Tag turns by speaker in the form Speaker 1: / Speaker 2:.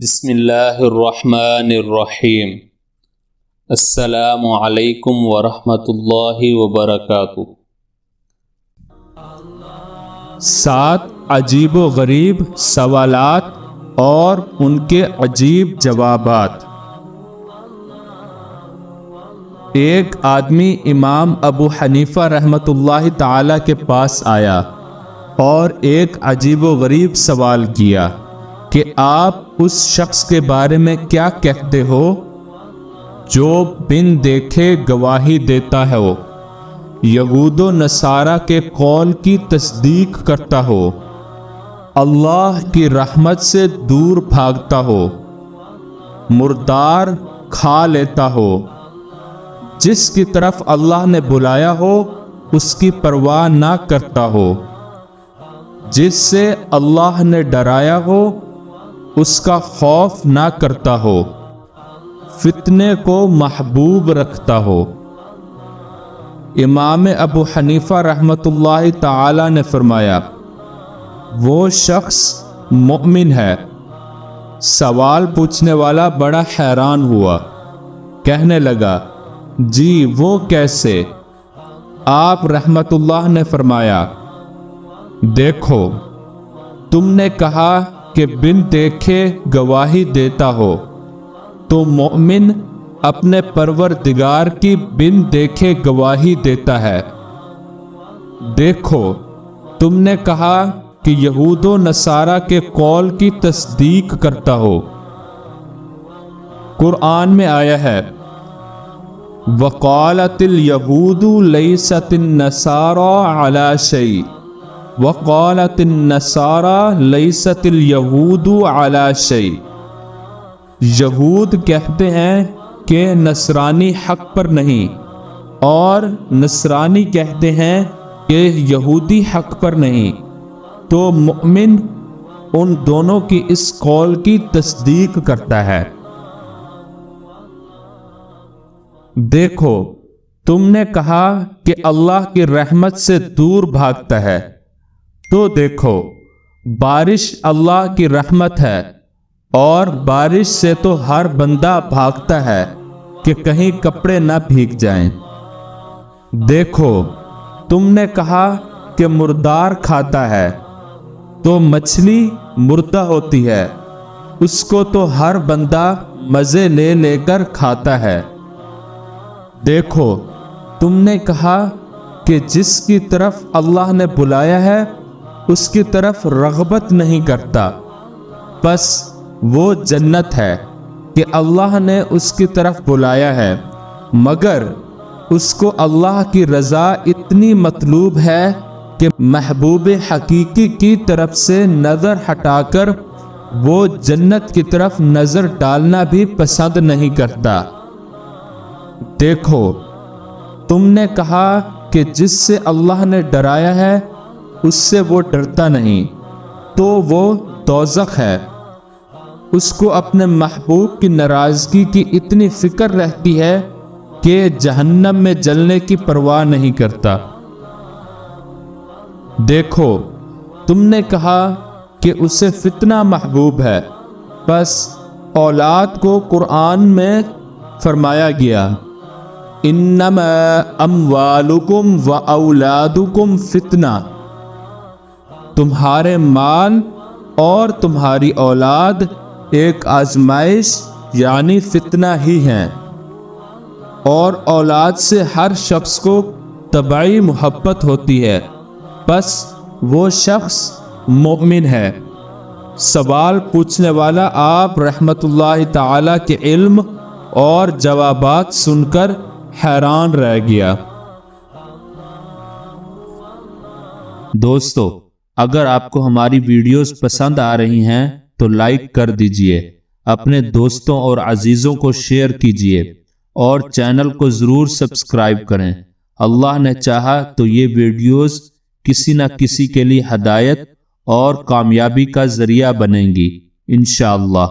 Speaker 1: بسم اللہ الرحمن الرحیم۔ السلام علیکم ورحمۃ اللہ وبرکاتہ۔
Speaker 2: 7 عجیب و غریب سوالات اور ان کے عجیب جوابات۔ ایک آدمی امام ابو حنیفہ رحمۃ اللہ تعالی کے پاس آیا اور ایک عجیب و غریب سوال کیا کہ آپ اس شخص کے بارے میں کیا کہتے ہو جو بن دیکھے گواہی دیتا ہو، یہود و نصارہ کے قول کی تصدیق کرتا ہو، اللہ کی رحمت سے دور بھاگتا ہو، مردار کھا لیتا ہو، جس کی طرف اللہ نے بلایا ہو اس کی پرواہ نہ کرتا ہو، جس سے اللہ نے ڈرایا ہو اس کا خوف نہ کرتا ہو، فتنے کو محبوب رکھتا ہو۔ امام ابو حنیفہ رحمۃ اللہ تعالی نے فرمایا، وہ شخص مؤمن ہے۔ سوال پوچھنے والا بڑا حیران ہوا، کہنے لگا، جی وہ کیسے؟ آپ رحمۃ اللہ نے فرمایا، دیکھو، تم نے کہا کہ بن دیکھے گواہی دیتا ہو، تو مومن اپنے پروردگار کی بن دیکھے گواہی دیتا ہے۔ دیکھو، تم نے کہا کہ یہود و نصارہ کے قول کی تصدیق کرتا ہو۔ قرآن میں آیا ہے، وَقَالَتِ الْيَهُودُ لَيْسَتِ النَّصَارَىٰ عَلَىٰ شَيْءٍ وَقَالَتِ النَّصَارَىٰ لَيْسَتِ الْيَهُودُ عَلَىٰ شَيْءٍ۔ یہود کہتے ہیں کہ نصرانی حق پر نہیں، اور نصرانی کہتے ہیں کہ یہودی حق پر نہیں، تو مؤمن ان دونوں کی اس قول کی تصدیق کرتا ہے۔ دیکھو، تم نے کہا کہ اللہ کی رحمت سے دور بھاگتا ہے، تو دیکھو، بارش اللہ کی رحمت ہے، اور بارش سے تو ہر بندہ بھاگتا ہے کہ کہیں کپڑے نہ بھیگ جائیں۔ دیکھو، تم نے کہا کہ مردار کھاتا ہے، تو مچھلی مردہ ہوتی ہے، اس کو تو ہر بندہ مزے لے لے کر کھاتا ہے۔ دیکھو، تم نے کہا کہ جس کی طرف اللہ نے بلایا ہے اس کی طرف رغبت نہیں کرتا، بس وہ جنت ہے کہ اللہ نے اس کی طرف بلایا ہے، مگر اس کو اللہ کی رضا اتنی مطلوب ہے کہ محبوب حقیقی کی طرف سے نظر ہٹا کر وہ جنت کی طرف نظر ڈالنا بھی پسند نہیں کرتا۔ دیکھو، تم نے کہا کہ جس سے اللہ نے ڈرایا ہے اس سے وہ ڈرتا نہیں، تو وہ دوزخ ہے، اس کو اپنے محبوب کی ناراضگی کی اتنی فکر رہتی ہے کہ جہنم میں جلنے کی پرواہ نہیں کرتا۔ دیکھو، تم نے کہا کہ اسے فتنہ محبوب ہے، بس اولاد کو قرآن میں فرمایا گیا، انما اموالکم و اولادکم فتنہ، تمہارے مال اور تمہاری اولاد ایک آزمائش یعنی فتنہ ہی ہیں، اور اولاد سے ہر شخص کو طبعی محبت ہوتی ہے، بس وہ شخص مومن ہے۔ سوال پوچھنے والا آپ رحمت اللہ تعالی کے علم اور جوابات سن کر حیران رہ گیا۔
Speaker 1: دوستو، اگر آپ کو ہماری ویڈیوز پسند آ رہی ہیں تو لائک کر دیجئے، اپنے دوستوں اور عزیزوں کو شیئر کیجئے، اور چینل کو ضرور سبسکرائب کریں۔ اللہ نے چاہا تو یہ ویڈیوز کسی نہ کسی کے لیے ہدایت اور کامیابی کا ذریعہ بنیں گی، انشاءاللہ۔